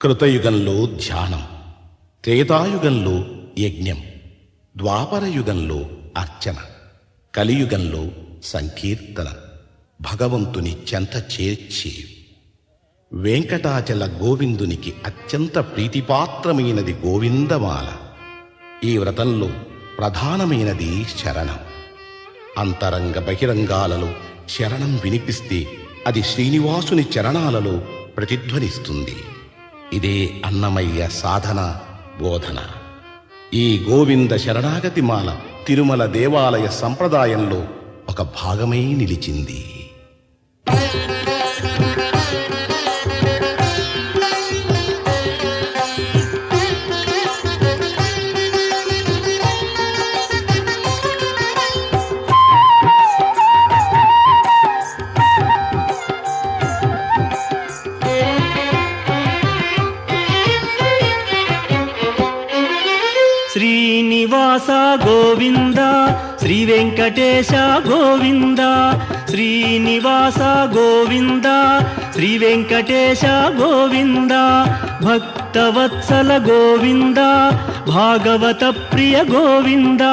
కృతయుగంలో ధ్యానం, త్రేతాయుగంలో యజ్ఞం, ద్వాపరయుగంలో అర్చన, కలియుగంలో సంకీర్తన, భగవంతుని చెంత చేర్చి వెంకటాచల గోవిందునికి అత్యంత ప్రీతిపాత్రమైనది గోవిందమాల. ఈ వ్రతంలో ప్రధానమైనది శరణం. అంతరంగ బహిరంగాలలో శరణం వినిపిస్తే అది శ్రీనివాసుని చరణాలలో ప్రతిధ్వనిస్తుంది. ఇదే అన్నమయ్య సాధన బోధన. ఈ గోవింద శరణాగతి మాల తిరుమల దేవాలయ సంప్రదాయంలో ఒక భాగమై నిలిచింది. శ్రీనివాస గోవింద, శ్రీ వెంకటేశ గోవింద. శ్రీనివాస గోవింద, శ్రీ వెంకటేశ గోవింద. భక్తవత్సల గోవింద, భాగవత ప్రియ గోవింద.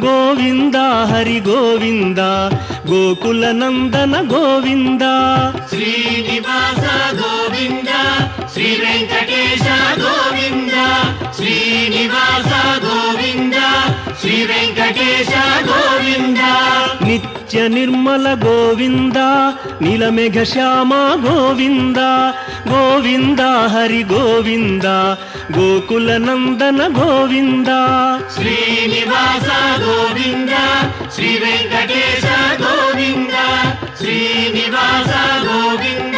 గోవింద హరి గోవింద, గోకుల నందన గోవింద. శ్రీనివాస గోవింద, శ్రీ వెంకటేశ గోవింద. శ్రీనివాస గోవింద, శ్రీ వెంకటేశ గోవింద. నిత్య నిర్మల గోవింద, నీలమేఘ శ్యామ గోవింద. గోవింద హరి గోవింద, గోకుల నందన గోవింద. శ్రీనివాస గోవింద, శ్రీ వెంకటేశ గోవింద. శ్రీనివాస గోవింద,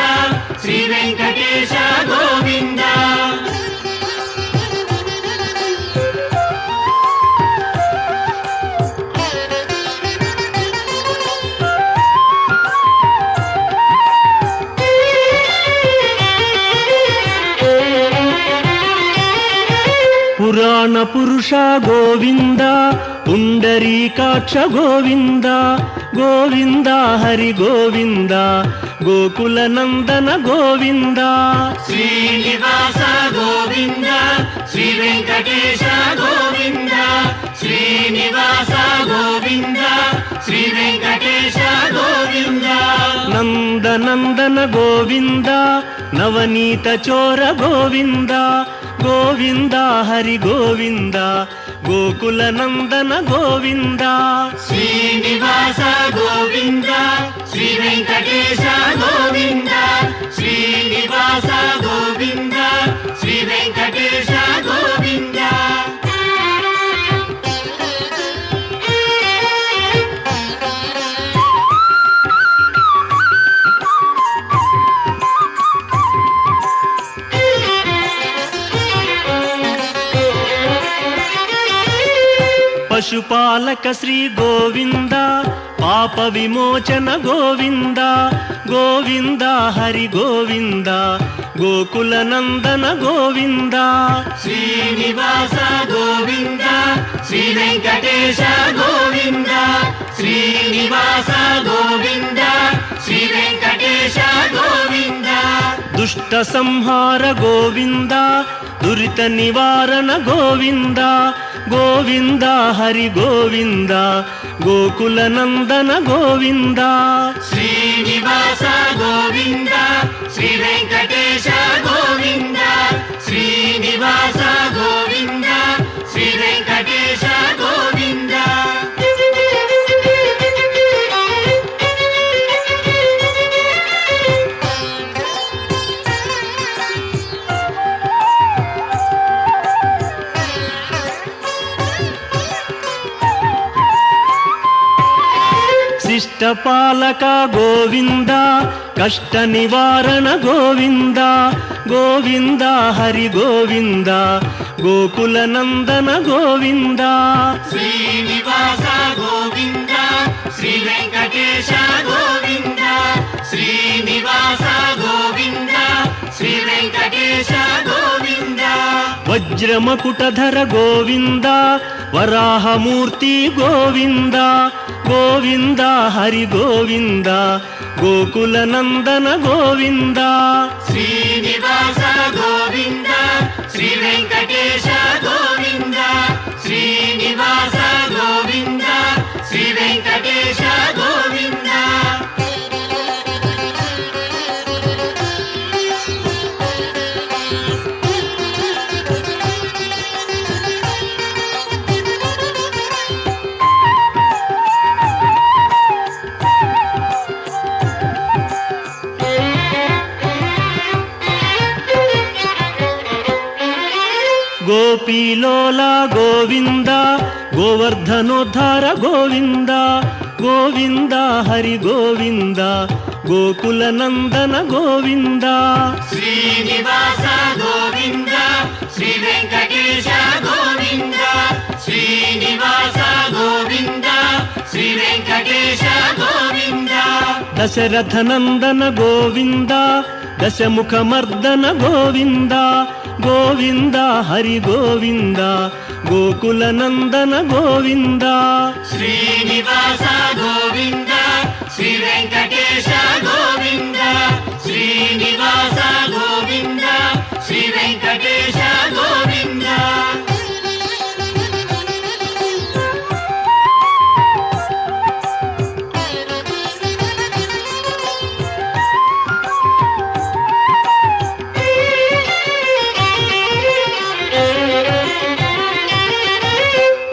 శ్రీ వెంకటేశ గోవింద. పురాణ పురుష గోవింద, పుండరీకాక్ష గోవింద. గోవింద హరి గోవింద, గోకుల నందన గోవింద. శ్రీనివాస గోవింద, శ్రీ వెంకటేశ గోవింద. శ్రీనివాస గోవింద, శ్రీ వెంకటేశ గోవింద. నందనందన గోవింద, నవనీత చోర గోవింద. గోవింద హరి గోవింద, గోకుల నందన గోవింద. శ్రీనివాస గోవింద, శ్రీ వెంకటేశ గోవింద. శ్రీనివాస గోవింద, శ్రీ వెంకటేశ గోవింద. పశుపాలక శ్రీ గోవింద, పాప విమోచన గోవింద. గోవింద హరి గోవింద, గోకుల నందన గోవింద. శ్రీనివాస గోవింద, శ్రీ వెంకటేశ గోవింద. శ్రీనివాస గోవింద, శ్రీ వెంకటేశ గోవింద. దుష్ట సంహార గోవింద, దురిత నివారణ గోవింద. గోవింద హరి గోవింద, గోకుల నందన గోవింద. శ్రీనివాస గోవింద, శ్రీ వెంకటేశ గోవింద. శ్రీనివాస గోవింద, శ్రీ వెంకటేశ గోవింద. శిష్టపాలక గోవింద, కష్ట నివారణ గోవింద. గోవింద హరి గోవింద, గోకుల నందన గోవింద. శ్రీనివాస గోవింద, శ్రీ వెంకటేశ గోవింద. శ్రీనివాస గోవింద, శ్రీ వెంకటేశ గోవింద. వజ్రమకుటధర గోవింద, వరాహమూర్తి గోవింద. గోవింద హరి గోవింద, గోకుల నందన గోవింద. శ్రీనివాస గోవింద శ్రీ వెంకటేశ గోవింద శ్రీనివాస గోవింద శ్రీ వెంకటేశ గోవింద గోపీలోల గోవింద గోవర్ధనోద్ధార గోవింద గోవింద హరి గోవింద గోకుల నందన గోవింద శ్రీనివాస గోవింద శ్రీ వెంకటేశ గోవింద శ్రీనివాస గోవింద శ్రీ వెంకటేశ గోవింద దశరథ నందన గోవింద దశముఖమర్దన గోవింద గోవింద హరి గోవింద గోకుల నందన గోవింద శ్రీనివాస గోవింద శ్రీ వెంకటేశ గోవింద శ్రీనివాస గోవింద శ్రీ వెంకటేశ గోవింద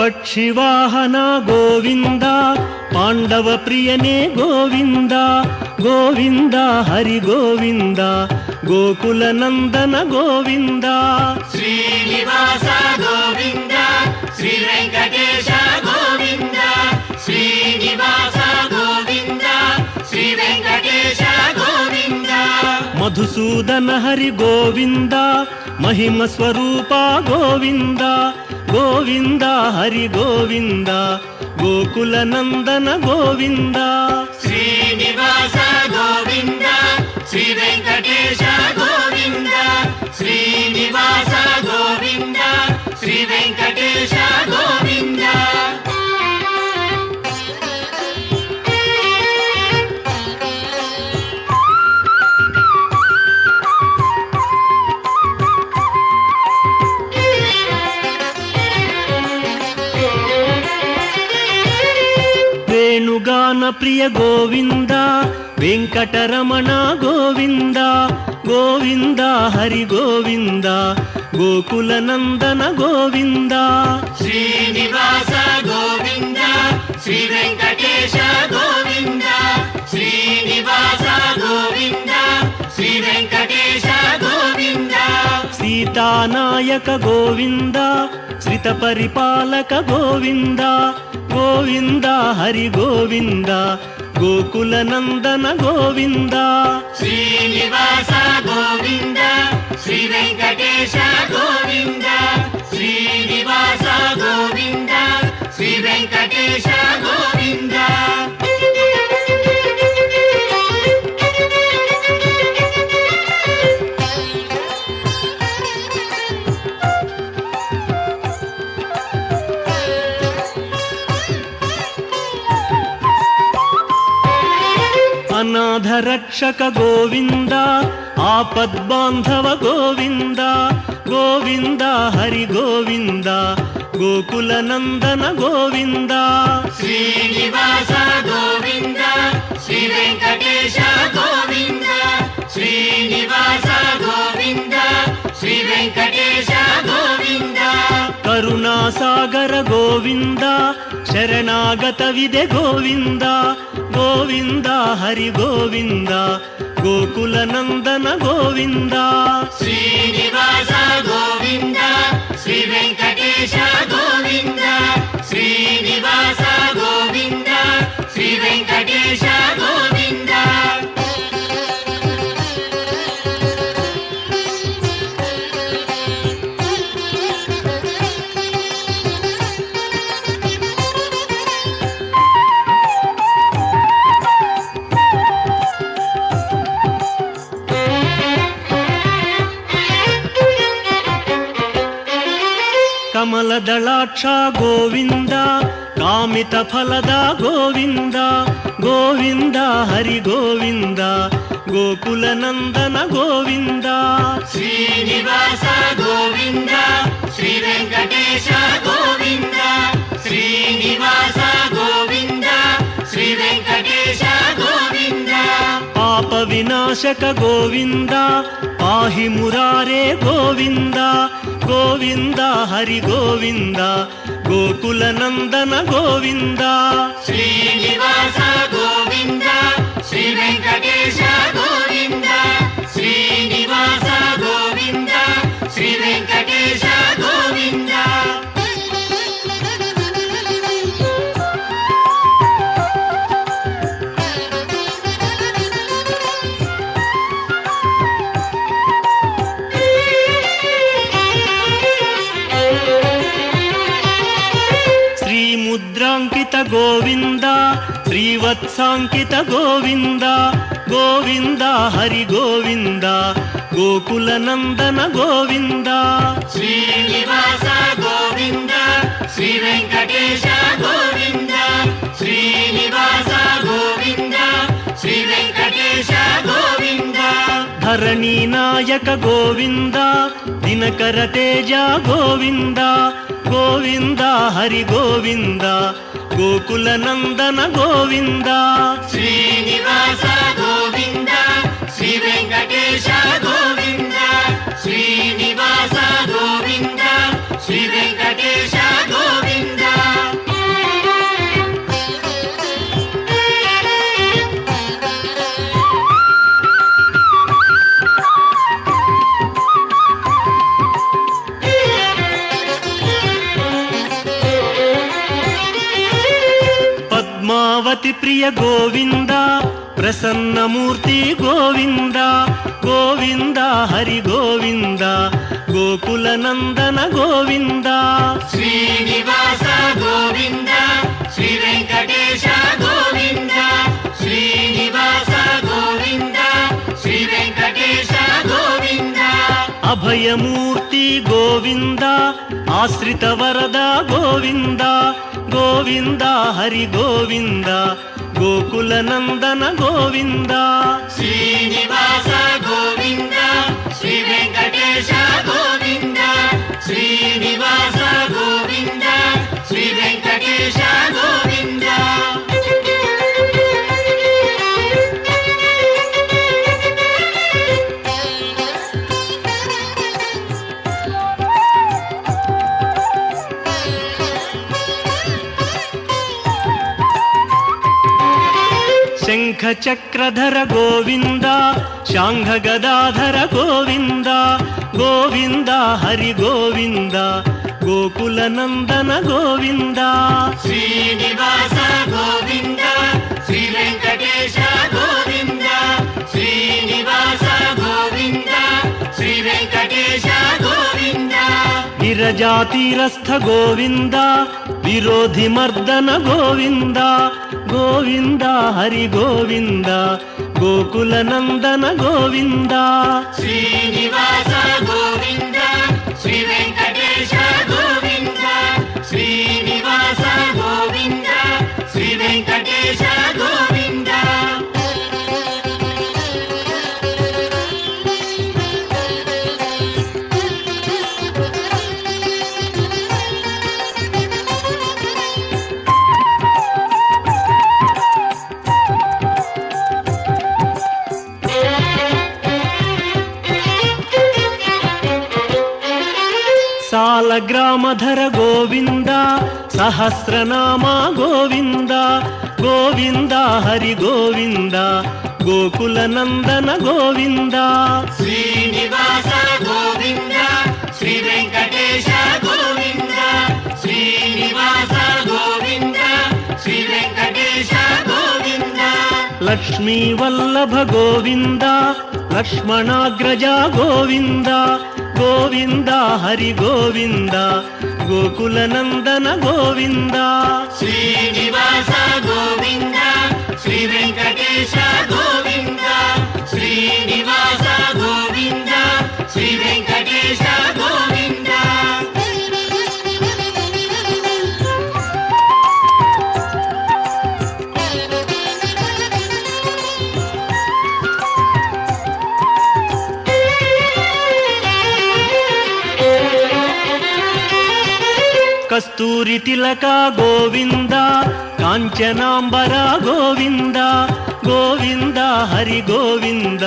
పక్షివాహన గోవింద పాండవ ప్రియనే గోవింద గోవింద హరి గోవింద గోకుల నందన గోవింద శ్రీనివాస గోవింద శ్రీ వెంకటేశ గోవింద శ్రీనివాస గోవింద శ్రీ వెంకటేశ గోవింద మధుసూదన హరి గోవింద మహిమ స్వరూప గోవింద గోవింద హరి గోవింద గోకుల నందన గోవింద శ్రీనివాస గోవింద శ్రీ వెంకటేశ గోవింద శ్రీనివాస గోవింద శ్రీ వెంకటేశ గోవింద వేణుగాన ప్రియ గోవింద వెంకటరమణ గోవింద గోవింద హరి గోవింద గోకుల నందన గోవింద శ్రీనివాస గోవింద శ్రీ వెంకటేశ గోవింద శ్రీనివాస గోవింద శ్రీ వెంకటేశ గోవింద సీతానాయక గోవింద శ్రిత పరిపాలక గోవింద గోవింద హరి గోవింద గోకుల నందన గోవింద శ్రీనివాస గోవింద శ్రీ వెంకటేశ గోవింద శ్రీనివాస గోవింద శ్రీ వెంకటేశ గోవింద అనాథ రక్షక గోవింద ఆపద్బాంధవ గోవింద గోవింద హరి గోవింద గోకుల నందన గోవింద శ్రీనివాస గోవింద శ్రీ వెంకటేశ గోవింద శ్రీనివాస గోవింద శ్రీ వెంకటేశ గోవింద కరుణాసాగర గోవింద శరణాగత విదే గోవింద గోవింద హరి గోవింద గోకుల నందన గోవింద శ్రీనివాస గోవింద శ్రీ వెంకటేశ గోవింద శ్రీనివాస గోవింద శ్రీ వెంకటేశ గోవింద ಕಮಲದಳಾಕ್ಷ ಗೋವಿಂದ ಕಾಮಿತ ಫಲದ ಗೋವಿಂದ ಗೋವಿಂದ ಹರಿ ಗೋವಿಂದ ಗೋಕುಲ ನಂದನ ಗೋವಿಂದ ಶ್ರೀನಿವಾಸ ಗೋವಿಂದ ಶ್ರೀ ವೆಂಕಟೇಶ ಗೋವಿಂದ ಶ್ರೀನಿವಾಸ ಗೋವಿಂದ ಶ್ರೀ ವೆಂಕಟೇಶ ಗೋವಿಂದ ಪಾಪ ವಿನಾಶಕ ಗೋವಿಂದ ಪಾಹಿ ಮುರಾರೇ ಗೋವಿಂದ ಗೋವಿಂದ ಹರಿ ಗೋವಿಂದ ಗೋಕುಲ ನಂದನ ಗೋವಿಂದ ಶ್ರೀನಿವಾಸ ಗೋವಿಂದ ಶ್ರೀ ವೆಂಕಟೇಶ ಗೋವಿಂದ ಶ್ರೀನಿವಾಸ ಗೋವಿಂದ ಶ್ರೀ ವೆಂಕಟೇಶ ಗೋವಿಂದ ಮುದ್ರಾಂಕಿತ ಗೋವಿಂದ ಶ್ರೀವತ್ಸಾಂಕಿತ ಗೋವಿಂದ ಗೋವಿಂದ ಹರಿ ಗೋವಿಂದ ಗೋಕುಲ ನಂದನ ಗೋವಿಂದ ಶ್ರೀನಿವಾಸ ಗೋವಿಂದ ಶ್ರೀ ವೆಂಕಟೇಶ ಗೋವಿಂದ ಶ್ರೀನಿವಾಸ ಗೋವಿಂದ ಶ್ರೀ ವೆಂಕಟೇಶ ಗೋವಿಂದ ಧರಣಿ ನಾಯಕ ಗೋವಿಂದ ದಿನಕರ ತೇಜ ಗೋವಿಂದ ಗೋವಿಂದ ಹರಿ ಗೋವಿಂದ ಗೋಕುಲ ನಂದನ ಗೋವಿಂದ ಶ್ರೀನಿವಾಸ ಗೋವಿಂದ ಶ್ರೀ ವೆಂಕಟೇಶ ಗೋವಿಂದ ಶ್ರೀನಿವಾಸ ಗೋವಿಂದ ಶ್ರೀ ವೆಂಕಟೇಶ ಗೋವಿಂದ ಪದ್ಮಾವತಿ ಪ್ರಿಯ ಗೋವಿಂದ ಪ್ರಸನ್ನ ಮೂರ್ತಿ ಗೋವಿಂದ ಗೋವಿಂದ ಹರಿ ಗೋವಿಂದ ಗೋಕುಲ ನಂದನ ಗೋವಿಂದ ಶ್ರೀನಿವಾಸ ಗೋವಿಂದ ಶ್ರೀ ವೆಂಕಟೇಶ ಗೋವಿಂದ ಶ್ರೀನಿವಾಸ ಗೋವಿಂದ ಶ್ರೀ ವೆಂಕಟೇಶ ಗೋವಿಂದ ಅಭಯ ಮೂರ್ತಿ ಗೋವಿಂದ ಆಶ್ರಿತ ವರದ ಗೋವಿಂದ ಗೋವಿಂದ ಹರಿ ಗೋವಿಂದ ಗೋಕುಲ ನಂದನ ಗೋವಿಂದ ಶ್ರೀನಿವಾಸ ಗೋವಿಂದ ಶ್ರೀ ವೆಂಕಟೇಶ ಗೋವಿಂದ ಶ್ರೀನಿವಾಸ ಗೋವಿಂದ ಶ್ರೀ ವೆಂಕಟೇಶ ಗೋವಿಂದ ಶಂಖ ಚಕ್ರಧರ ಗೋವಿಂದ ಶಾಂಘ ಗದಾಧರ ಗೋವಿಂದ ಗೋವಿಂದ ಹರಿ ಗೋವಿಂದ ಗೋಕುಲ ನಂದನ ಗೋವಿಂದ ಶ್ರೀನಿವಾಸ ಗೋವಿಂದ ಶ್ರೀ ವೆಂಕಟೇಶ ಗೋವಿಂದ ಶ್ರೀನಿವಾಸ ಗೋವಿಂದ ಶ್ರೀ ವೆಂಕಟೇಶ ಗೋವಿಂದ ವಿರಜಾತಿರಸ್ಥ ಗೋವಿಂದ ವಿರೋಧಿ ಮರ್ದನ ಗೋವಿಂದ ಗೋವಿಂದ ಹರಿ ಗೋವಿಂದ ಗೋಕುಲ ನಂದನ ಗೋವಿಂದ ಶ್ರೀನಿವಾಸ ಗೋವಿಂದ ಶ್ರೀ ವೆಂಕಟೇಶ ಗೋವಿಂದ ಶ್ರೀನಿವಾಸ ಗೋವಿಂದ ಶ್ರೀ ವೆಂಕಟೇಶ ಗೋವಿಂದ ಸಾಲಗ್ರಾಮಧರ ಗೋವಿಂದ ಸಹಸ್ರನಾಮ ಗೋವಿಂದ ಗೋವಿಂದ ಹರಿ ಗೋವಿಂದ ಗೋಕುಲ ನಂದನ ಗೋವಿಂದ ಶ್ರೀನಿವಾಸ ಗೋವಿಂದ ಶ್ರೀ ವೆಂಕಟೇಶ ಗೋವಿಂದ ಶ್ರೀನಿವಾಸ ಗೋವಿಂದ ಶ್ರೀ ವೆಂಕಟೇಶ ಗೋವಿಂದ ಲಕ್ಷ್ಮೀ ವಲ್ಲಭ ಗೋವಿಂದ ಲಕ್ಷ್ಮಣಾಗ್ರಜ ಗೋವಿಂದ ಗೋವಿಂದ ಹರಿ ಗೋವಿಂದ ಗೋಕುಲ ನಂದನ ಗೋವಿಂದ ಶ್ರೀನಿವಾಸ ಗೋವಿಂದ ಶ್ರೀ ವೆಂಕಟೇಶ ಗೋವಿಂದ ಶ್ರೀನಿವಾಸ ಗೋವಿಂದ ಶ್ರೀ ವೆಂಕಟೇಶ ಗೋವಿಂದ కస్తూరి తిలక గోవింద కాంచనాంబర గోవింద గోవింద హరి గోవింద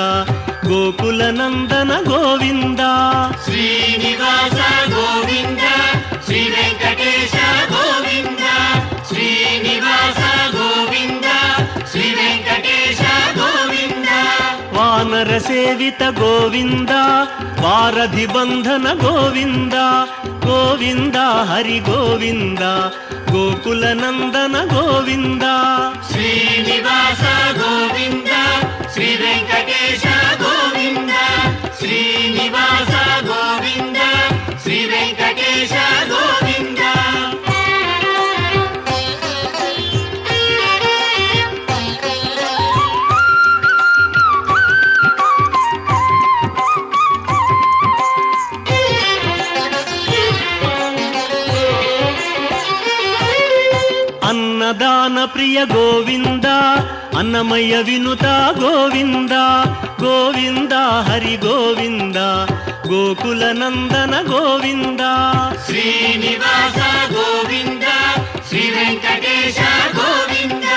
గోకుల నందన గోవింద శ్రీనివాస గోవింద శ్రీ వెంకటేశ గోవింద శ్రీనివాస గోవింద శ్రీ వెంకటేశ గోవింద వానర సేవిత గోవింద వారధి బంధన గోవింద గోవింద హరి గోవింద గోకుల నందన గోవింద శ్రీనివాస గోవింద శ్రీ వెంకటేశ గోవింద శ్రీనివాస గోవింద శ్రీ వెంకటేశ గోవింద అన్నదాన ప్రియ గోవింద అన్నమయ వినుత గోవింద గోవింద హరి గోవింద గోకుల నందన గోవింద శ్రీనివాస గోవింద శ్రీ వెంకటేశ గోవింద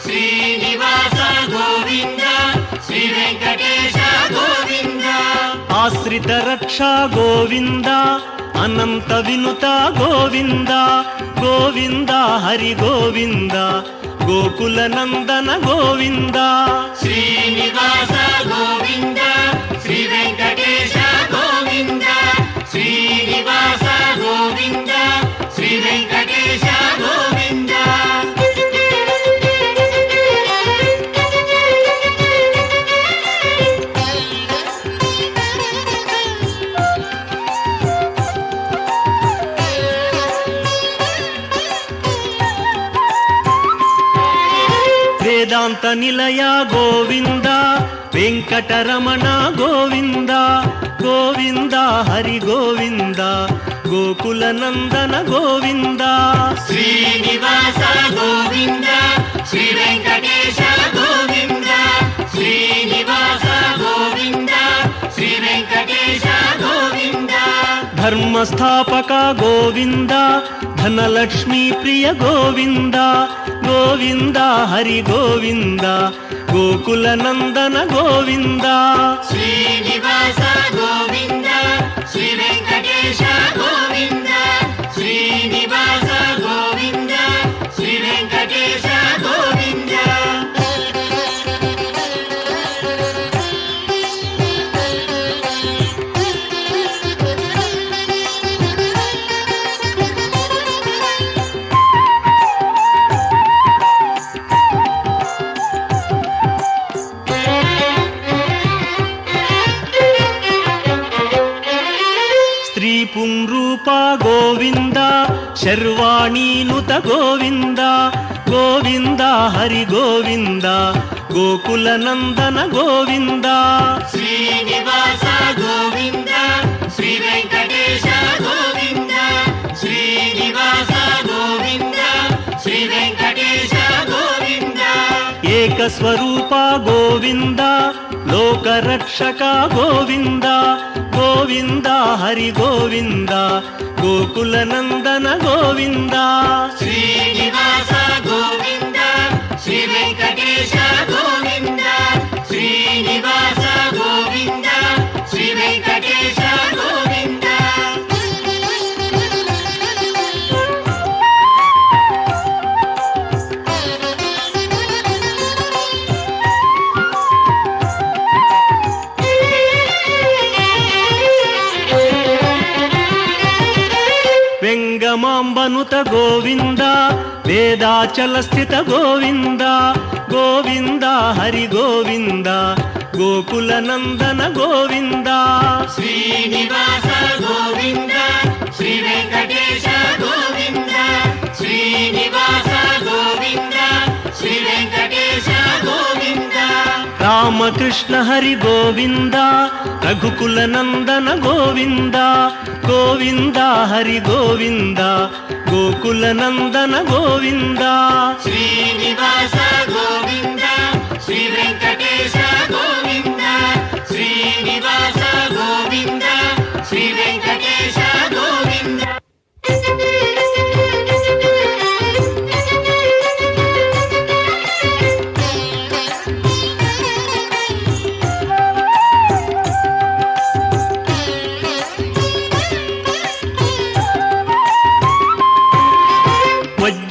శ్రీనివాస గోవింద శ్రీ వెంకటేశ గోవింద ఆశ్రిత రక్ష గోవింద అనంత వినుత గోవింద గోవింద హరి గోవింద గోకుల నందన గోవింద శ్రీనివాస గోవింద శ్రీ వెంకటేశ గోవింద శ్రీనివాస గోవింద శ్రీ వెంకటేశ గోవింద వేదాంత నిలయ గోవింద వెంకటరమణ గోవింద గోవింద హరి గోవింద గోకుల నందన గోవింద శ్రీనివాస గోవింద శ్రీ వెంకటేశ గోవింద శ్రీనివాస గోవింద శ్రీ వెంకటేశ గోవింద ధర్మస్థాపక గోవింద ధనలక్ష్మీ ప్రియ గోవింద గోవింద హరి గోవింద గోకుల నందన గోవింద శ్రీనివాస గోవింద శ్రీ వెంకటేశ గోవింద శ్రీనివాస గోవింద శ్రీ వెంకటేశ గోవింద స్త్రీ పుంరూప గోవింద శర్వాణీనుత గోవింద గోవింద హరి గోవింద గోకుల నందన గోవింద శ్రీనివాస గోవింద శ్రీ వెంకటేశ గోవింద శ్రీనివాస గోవింద శ్రీ వెంకటేశ గోవింద ఏకస్వరూప గోవింద లోకరక్షక గోవింద గోవింద హరి గోవింద గోకుల నందన గోవింద శ్రీనివాస గోవింద శ్రీ వెంకటేశ గోవింద శ్రీనివాస గోవింద శ్రీ వెంకటేశ గోవింద వెంగమాంబనుత గోవింద వేదాచల స్థిత గోవింద గోవింద హరి గోవింద గోకుల నందన గోవింద శ్రీనివాస గోవింద శ్రీ వెంకటేశ గోవింద శ్రీనివాస గోవింద శ్రీ వెంకటేశ గోవింద రామకృష్ణ హరి గోవింద రఘుకుల నందన గోవింద గోవింద హరి గోవింద గోకుల నందన గోవింద శ్రీనివాస గోవింద శ్రీ వెంకటేశ గోవింద శ్రీనివాస గోవింద శ్రీ వెంకటేశ గోవింద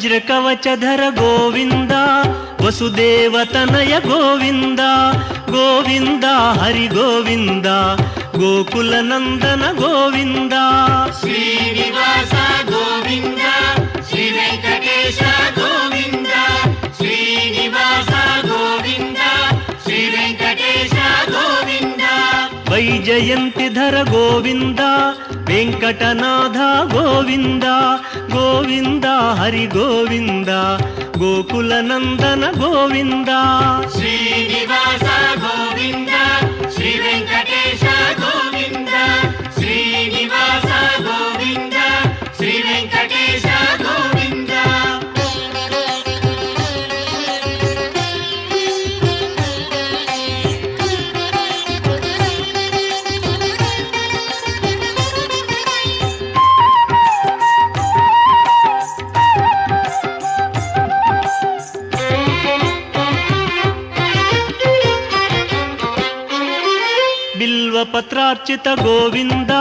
ವಜ್ರಕವಚಧರ ಗೋವಿಂದ ವಸುದೇವತನಯ ಗೋವಿಂದ ಗೋವಿಂದ ಹರಿ ಗೋವಿಂದ ಗೋಕುಲನಂದನ ಗೋವಿಂದ ಶ್ರೀನಿವಾಸ ಗೋವಿಂದ ಶ್ರೀ ವೆಂಕಟೇಶ ಗೋವಿಂದ ಶ್ರೀನಿವಾಸ ಗೋವಿಂದ ಶ್ರೀ ವೆಂಕಟೇಶ ಗೋವಿಂದ ವೈಜಯಂತಿಧರ ಗೋವಿಂದ ವೆಂಕಟನಾಥ ಗೋವಿಂದ ಗೋವಿಂದ ಹರಿ ಗೋವಿಂದ ಗೋಕುಲನಂದನ ಗೋವಿಂದ ಶ್ರೀನಿವಾಸ ಗೋವಿಂದ ಶ್ರೀ ವೆಂಕಟೇಶ ಗೋವಿಂದ ಶ್ರೀನಿವಾಸ ಗೋವಿಂದ ಶ್ರೀ ವೆಂಕಟೇಶ ಗೋವಿಂದ ಬಿಲ್ವಪತ್ರಾರ್ಚಿತ ಗೋವಿಂದ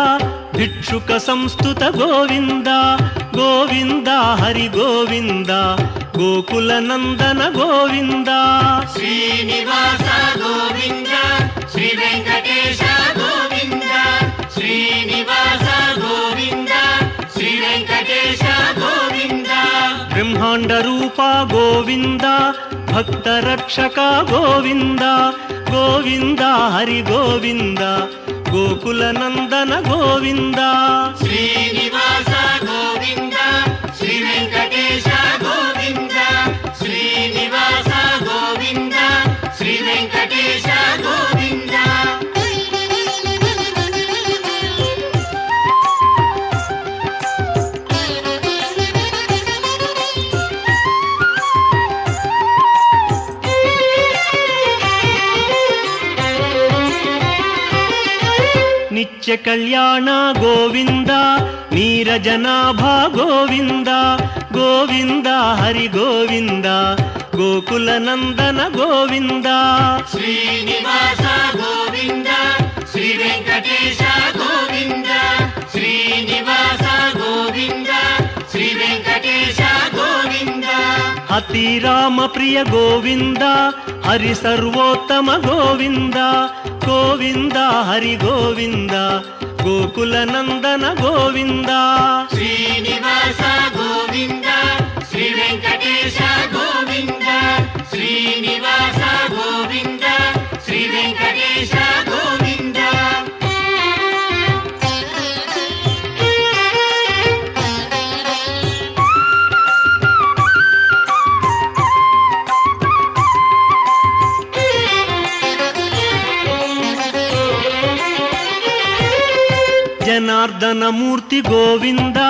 ಭಿಕ್ಷುಕ ಸಂಸ್ತುತ ಗೋವಿಂದ ಗೋವಿಂದ ಹರಿ ಗೋವಿಂದ ಗೋಕುಲನಂದನ ಗೋವಿಂದ ಶ್ರೀನಿವಾಸ ಗೋವಿಂದ ಶ್ರೀ ವೆಂಕಟೇಶ ಗೋವಿಂದ ಶ್ರೀನಿವಾಸ ಗೋವಿಂದ ಶ್ರೀ ವೆಂಕಟೇಶ ಗೋವಿಂದ ಬ್ರಹ್ಮಾಂಡ ರೂಪ ಗೋವಿಂದ ಭಕ್ತ ರಕ್ಷಕ ಗೋವಿಂದ ಗೋವಿಂದ ಹರಿ ಗೋವಿಂದ ಗೋಕುಲನಂದನ ಗೋವಿಂದ ಶ್ರೀನಿವಾಸ ಗೋವಿಂದ ಶ್ರೀ ವೆಂಕಟೇಶ ಗೋವಿಂದ ಶ್ರೀನಿವಾಸ ಗೋವಿಂದ ಶ್ರೀ ವೆಂಕಟೇಶ ಗೋವಿಂದ ನಿತ್ಯ ಕಲ್ಯಾಣ ಗೋವಿಂದ ನೀರಜನಾಭ ಗೋವಿಂದ ಗೋವಿಂದ ಹರಿ ಗೋವಿಂದ ಗೋಕುಲನಂದನ ಗೋವಿಂದ ಶ್ರೀನಿವಾಸ ಗೋವಿಂದ ಶ್ರೀ ವೆಂಕಟೇಶ ಗೋವಿಂದ ಶ್ರೀನಿವಾಸ ಗೋವಿಂದ ಶ್ರೀ ವೆಂಕಟೇಶ ಗೋವಿಂದ ಅತಿ ರಾಮ ಪ್ರಿಯ ಗೋವಿಂದ ಹರಿ ಸರ್ವೋತ್ತಮ ಗೋವಿಂದ ಗೋವಿಂದ ಹರಿ ಗೋವಿಂದ ಗೋಕುಲನಂದನ ಗೋವಿಂದ ಶ್ರೀನಿವಾಸ ಗೋವಿಂದ ಶ್ರೀ ವೆಂಕಟೇಶ ಗೋವಿಂದ ಶ್ರೀನಿವಾಸ ಗೋವಿಂದ ಶ್ರೀ ವೆಂಕಟೇಶ ಗೋವಿಂದ ಜನಾರ್ದನ ಮೂರ್ತಿ ಗೋವಿಂದ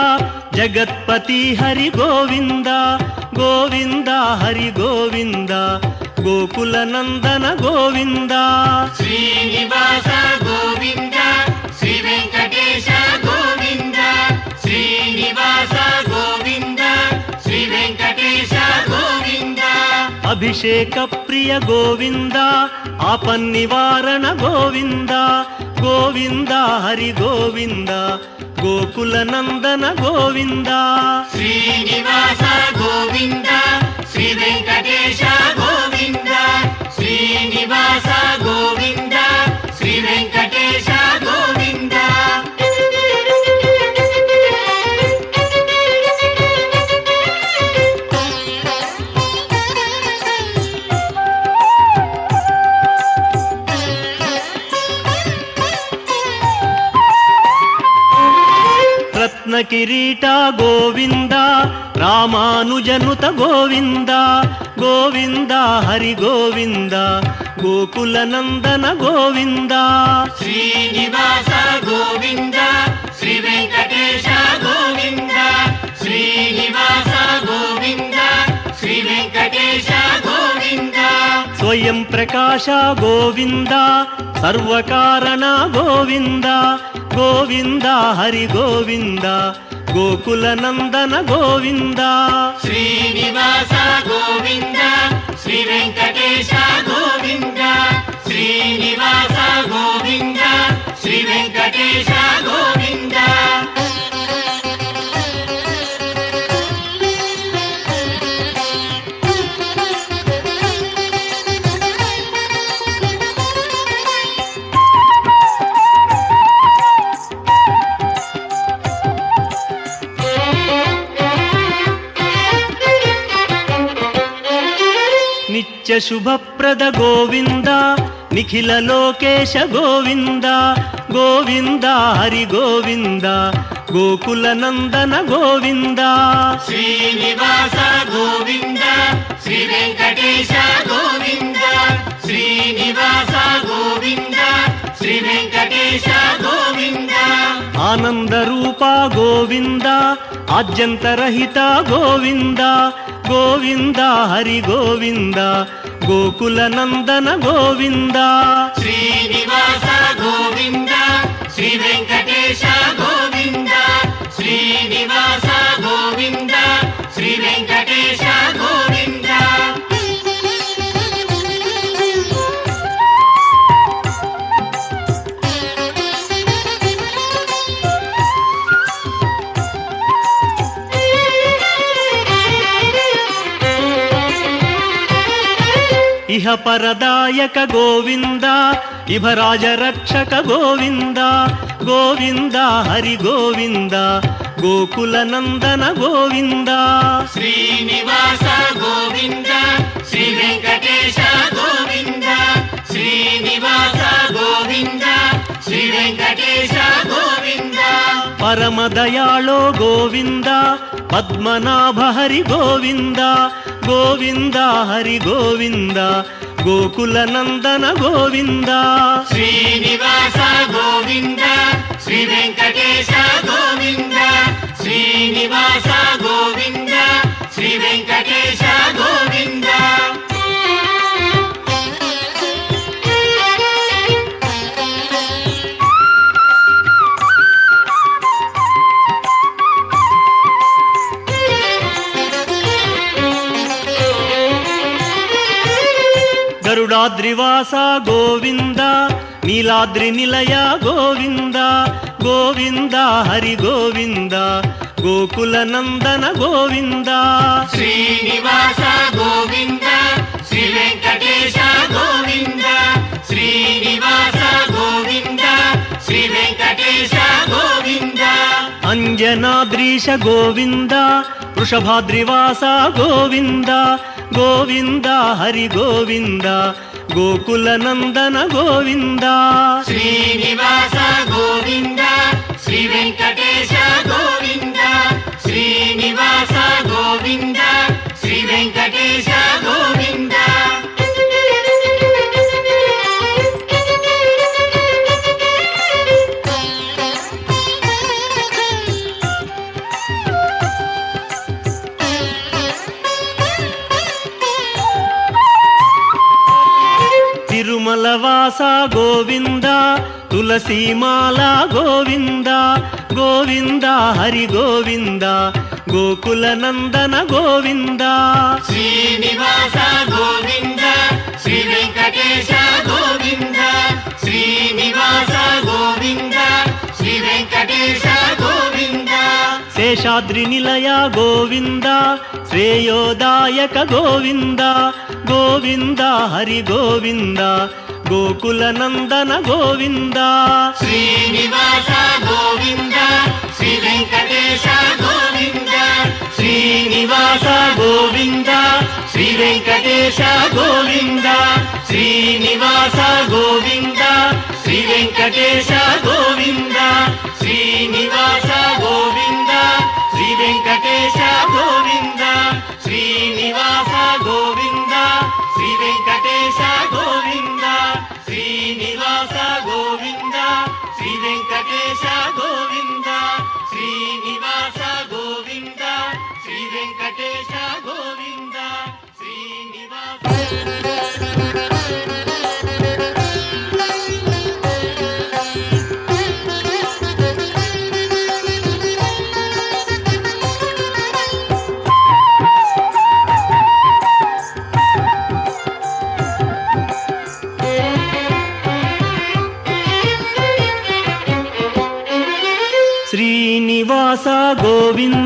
ಜಗತ್ಪತಿ ಹರಿ ಗೋವಿಂದ ಗೋವಿಂದ ಹರಿ ಗೋವಿಂದ ಗೋಕುಲನಂದನ ಗೋವಿಂದ ಶ್ರೀನಿವಾಸ ಗೋವಿಂದ ಶ್ರೀ ವೆಂಕಟೇಶ ಗೋವಿಂದ ಶ್ರೀನಿವಾಸ ಗೋವಿಂದ ಶ್ರೀ ವೆಂಕಟೇಶ ಗೋವಿಂದ ಅಭಿಷೇಕ ಪ್ರಿಯ ಗೋವಿಂದ ಆಪನ್ನಿವಾರಣ ಗೋವಿಂದ ಗೋವಿಂದ ಹರಿ ಗೋವಿಂದ ಗೋಕುಲನಂದನ ಗೋವಿಂದ ಶ್ರೀನಿವಾಸ ಗೋವಿಂದ ಶ್ರೀ ವೆಂಕಟೇಶ ಗೋವಿಂದ ಶ್ರೀನಿವಾಸ ಗೋವಿಂದ ಶ್ರೀ ವೆಂಕಟೇಶ ಗೋವಿಂದ ರತ್ನ ಕಿರೀಟ ಗೋವಿಂದ ರಾಮಾನುಜನುತ ಗೋವಿಂದ ಗೋವಿಂದ ಹರಿ ಗೋವಿಂದ ಗೋಕುಲನಂದನ ಗೋವಿಂದ ಶ್ರೀನಿವಾಸ ಗೋವಿಂದ ಶ್ರೀ ವೆಂಕಟೇಶ ಗೋವಿಂದ ಶ್ರೀನಿವಾಸ ಗೋವಿಂದ ಶ್ರೀ ವೆಂಕಟೇಶ ಗೋವಿಂದ ಸ್ವಯಂ ಪ್ರಕಾಶ ಗೋವಿಂದ ಸರ್ವಕಾರಣ ಗೋವಿಂದ ಗೋವಿಂದ ಹರಿ ಗೋವಿಂದ ಗೋಕುಲನಂದನ ಗೋವಿಂದ ಶ್ರೀನಿವಾಸ ಗೋವಿಂದ ಶ್ರೀ ವೆಂಕಟೇಶ ಗೋವಿಂದ ಶ್ರೀನಿವಾಸ ಗೋವಿಂದ ಶ್ರೀ ವೆಂಕಟೇಶ ಗೋವಿಂದ నిత్య శుభప్రద గోవింద నిఖిల లోకేశ గోవింద గోవింద హరి గోవింద గోకుల నందన గోవింద శ్రీనివాస గోవింద శ్రీ వెంకటేశ గోవింద శ్రీనివాస గోవింద శ్రీ వెంకటేశ గోవింద ఆనంద రూప గోవింద ఆద్యంతరహిత గోవింద గోవింద హరి గోవింద గోకుల నందన గోవింద శ్రీనివాస గోవింద శ్రీ వెంకటేశ గోవింద శ్రీనివాస గోవింద శ్రీ వెంకటేశ గోవింద ఇహ పరదాయక గోవింద ఇభరాజ రక్షక గోవింద గోవింద హరి గోవింద గోకుల నందన గోవింద శ్రీనివాస గోవింద శ్రీ వెంకటేశ గోవింద శ్రీనివాస గోవింద శ్రీ వెంకటేశ గోవింద పరమదయాళో గోవింద పద్మనాభ హరి గోవింద గోవింద హరి గోవింద గోకుల నందన గోవింద శ్రీనివాస గోవింద శ్రీ వెంకటేశ గోవింద శ్రీనివాస గోవింద శ్రీ వెంకటేశ గోవింద గరుడాద్రివాస గోవింద నీలాద్రి నిలయ గోవింద గోవింద హరి గోవింద గోకుల నందన గోవింద శ్రీనివాస గోవింద శ్రీ వెంకటేశ గోవింద శ్రీనివాస గోవింద శ్రీ వెంకటేశ గోవింద అంజనాద్రీశ గోవింద వృషభాద్రివాస గోవింద గోవింద హరి గోవింద గోకుల నందన గోవింద శ్రీనివాస గోవింద శ్రీ వెంకటేశ గోవింద శ్రీనివాస గోవింద శ్రీ వెంకటేశ గోవింద తిరుమలవాస గోవింద తులసీమాల గోవింద గోవింద హరి గోవింద గోకుల నందన గోవింద శ్రీనివాస గోవింద శ్రీ వెంకటేశ గోవింద శ్రీనివాస గోవింద శ్రీ వెంకటేశ గోవింద శేషాద్రి నిలయ గోవింద శ్రేయోదాయక గోవింద గోవింద హరి గోవింద గోకుల నందన గోవింద శ్రీనివాస గోవింద శ్రీ వెంకటేశ గోవింద శ్రీనివాస గోవింద శ్రీ వెంకటేశ గోవింద శ్రీనివాస గోవింద శ్రీ వెంకటేశ గోవింద శ్రీనివాస గోవింద శ్రీ వెంకటేశ గోవింద శ్రీనివాస గోవింద శ్రీ వెంకటేశ గోవింద శ్రీనివాస గోవింద శ్రీ వెంకటేశ గోవింద శ్రీనివాస గోవింద శ్రీ వెంకటేశ గోవింద శ్రీనివాస శ్రీనివాస గోవింద